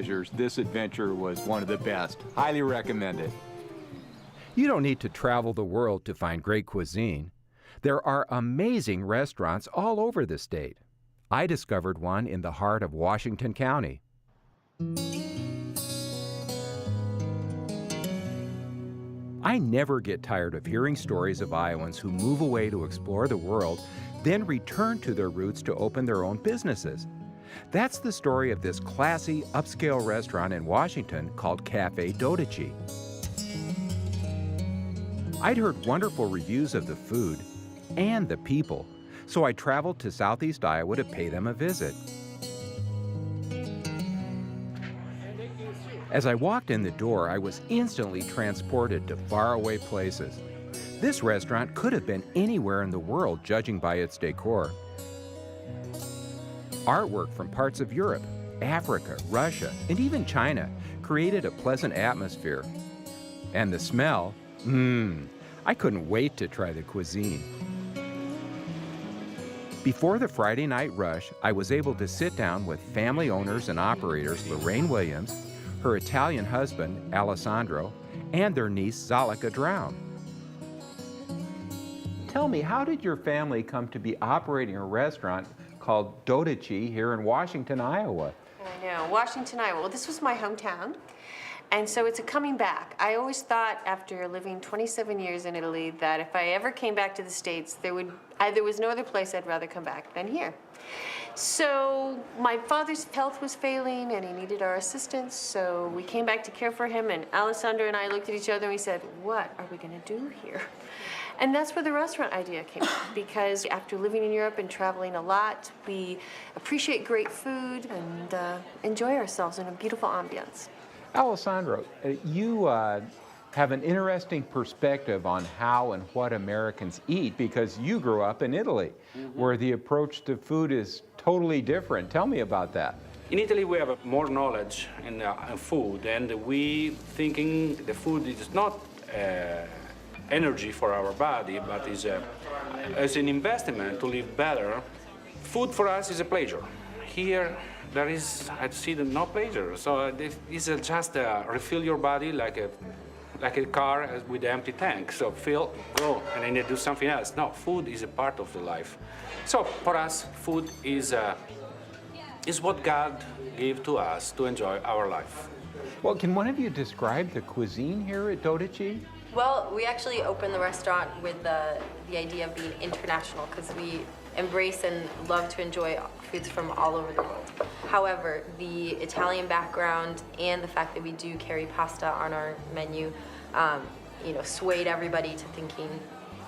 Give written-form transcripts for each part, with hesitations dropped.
This adventure was one of the best. Highly recommended. You don't need to travel the world to find great cuisine. There are amazing restaurants all over the state. I discovered one in the heart of Washington County. I never get tired of hearing stories of Iowans who move away to explore the world, then return to their roots to open their own businesses. That's the story of this classy, upscale restaurant in Washington called Cafe Dodici. I'd heard wonderful reviews of the food and the people, so I traveled to Southeast Iowa to pay them a visit. As I walked in the door, I was instantly transported to faraway places. This restaurant could have been anywhere in the world, judging by its decor. Artwork from parts of Europe, Africa, Russia, and even China created a pleasant atmosphere. And the smell, I couldn't wait to try the cuisine. Before the Friday night rush, I was able to sit down with family owners and operators Lorraine Williams, her Italian husband, Alessandro, and their niece, Zalika Drown. Tell me, how did your family come to be operating a restaurant called Dodici here in Washington, Iowa? I know, Washington, Iowa. Well, this was my hometown, and so it's a coming back. I always thought, after living 27 years in Italy, that if I ever came back to the States, there was no other place I'd rather come back than here. So my father's health was failing, and he needed our assistance, so we came back to care for him, and Alessandro and I looked at each other and we said, what are we gonna do here? And that's where the restaurant idea came from, because after living in Europe and traveling a lot, we appreciate great food and enjoy ourselves in a beautiful ambiance. Alessandro, you have an interesting perspective on how and what Americans eat, because you grew up in Italy, where the approach to food is totally different. Tell me about that. In Italy, we have more knowledge in food, and we thinking the food is not energy for our body, but is as an investment to live better. Food for us is a pleasure. Here, there is, I see no pleasure. So it's just refill your body like a car with an empty tank. So fill, go, and then you do something else. No, food is a part of the life. So for us, food is what God gave to us to enjoy our life. Well, can one of you describe the cuisine here at Dodici? Well, we actually opened the restaurant with the idea of being international, because we embrace and love to enjoy foods from all over the world. However, the Italian background and the fact that we do carry pasta on our menu, swayed everybody to thinking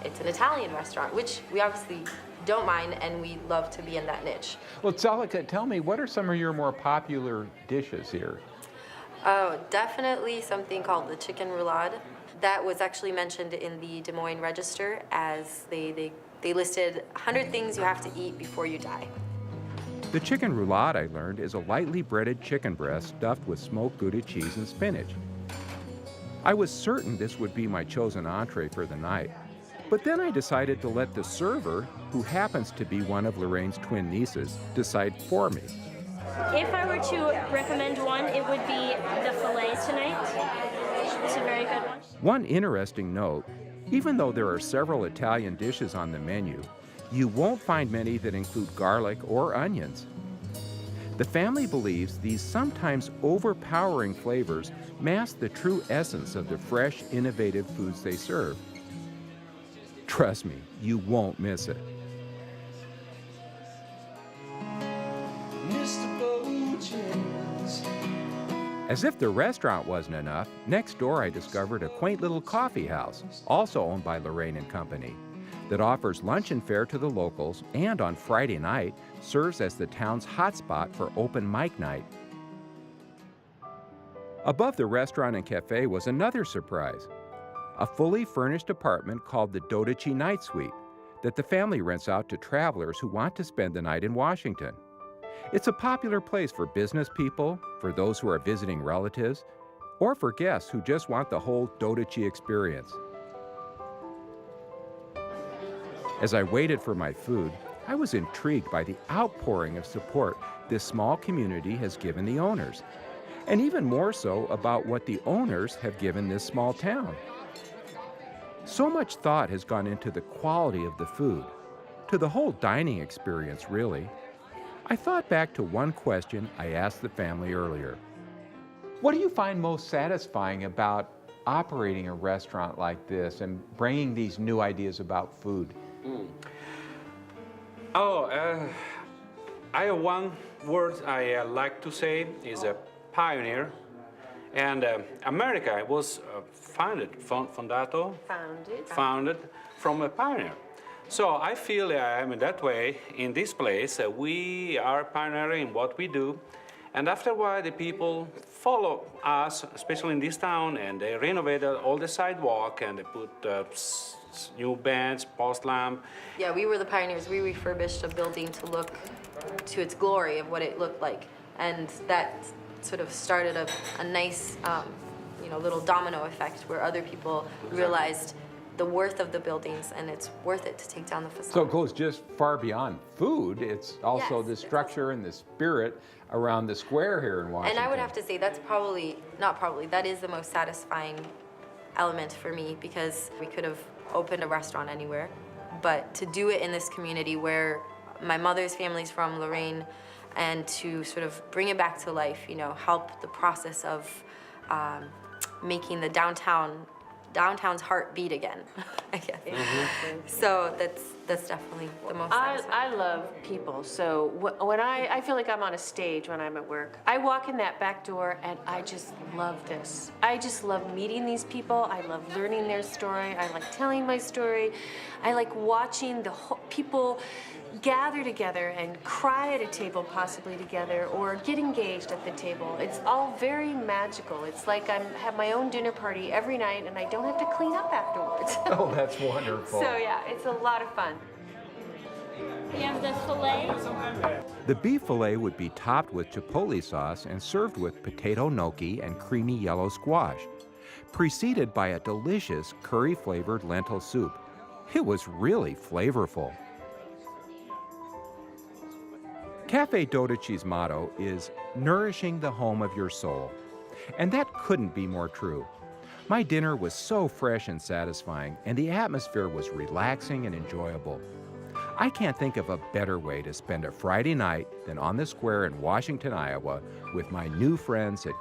it's an Italian restaurant, which we obviously don't mind, and we love to be in that niche. Well, Zalika, tell me, what are some of your more popular dishes here? Oh, definitely something called the chicken roulade. That was actually mentioned in the Des Moines Register, as they listed 100 things you have to eat before you die. The chicken roulade, I learned, is a lightly breaded chicken breast stuffed with smoked Gouda cheese and spinach. I was certain this would be my chosen entree for the night, but then I decided to let the server, who happens to be one of Lorraine's twin nieces, decide for me. If I were to recommend one, it would be the filet tonight. It's a very good one. One interesting note, even though there are several Italian dishes on the menu, you won't find many that include garlic or onions. The family believes these sometimes overpowering flavors mask the true essence of the fresh, innovative foods they serve. Trust me, you won't miss it. As if the restaurant wasn't enough, next door I discovered a quaint little coffee house, also owned by Lorraine and Company, that offers lunch and fare to the locals, and on Friday night serves as the town's hotspot for open mic night. Above the restaurant and cafe was another surprise, a fully furnished apartment called the Dodici Night Suite that the family rents out to travelers who want to spend the night in Washington. It's a popular place for business people, for those who are visiting relatives, or for guests who just want the whole Dodici experience. As I waited for my food, I was intrigued by the outpouring of support this small community has given the owners. and even more so about what the owners have given this small town. So much thought has gone into the quality of the food, to the whole dining experience, really. I thought back to one question I asked the family earlier. What do you find most satisfying about operating a restaurant like this and bringing these new ideas about food? I have one word I like to say is a pioneer. And America was founded from a pioneer. So I feel in that way, in this place, we are pioneering what we do. And after a while, the people follow us, especially in this town, and they renovated all the sidewalk, and they put new bench, post lamp. Yeah, we were the pioneers. We refurbished a building to look to its glory of what it looked like. And that sort of started a nice, little domino effect where other people realized the worth of the buildings, and it's worth it to take down the facade. So it goes just far beyond food. It's also Yes, the structure and the spirit around the square here in Washington. And I would have to say that is the most satisfying element for me, because we could have opened a restaurant anywhere, but to do it in this community where my mother's family's from, Lorraine, and to sort of bring it back to life, help the process of making the downtown's heart beat again, I guess. So that's definitely the most satisfying. I love people, so when I feel like I'm on a stage when I'm at work. I walk in that back door and I just love this. I just love meeting these people. I love learning their story. I like telling my story. I like watching the people gather together and cry at a table possibly together, or get engaged at the table. It's all very magical. It's like I have my own dinner party every night and I don't have to clean up afterwards. Oh, that's wonderful. So yeah, it's a lot of fun. We have the filet. The beef fillet would be topped with chipotle sauce and served with potato gnocchi and creamy yellow squash, preceded by a delicious curry-flavored lentil soup. It was really flavorful. Cafe Dodici's motto is nourishing the home of your soul, and that couldn't be more true. My dinner was so fresh and satisfying, and the atmosphere was relaxing and enjoyable. I can't think of a better way to spend a Friday night than on the square in Washington, Iowa, with my new friends at